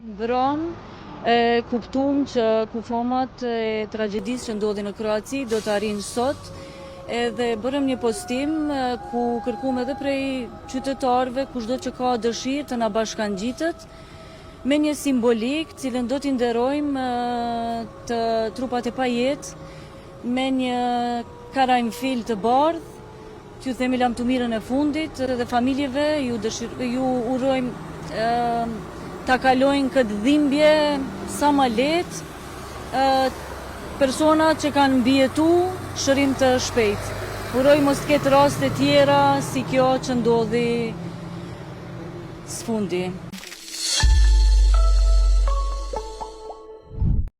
Mbron, kuptuam që kufomat e tragjedisë që ndodhi në Kroaci do të arrijnë sot, edhe bërëm një postim ku kërkuam edhe prej qytetarëve kushdo që ka dëshirë të na bashkangjitet me një simbolik, cilën do t'i nderojmë të trupat e pajetë me një karanfil të bardhë, që ju themi lamtumirën e fundit, dhe familjeve ju urojmë ta kalojnë këtë dhimbje sa ma lehtë, persona që kanë mbijetu shërim të shpejt. Uroj mos të ketë raste tjera si kjo që ndodhi s'fundi.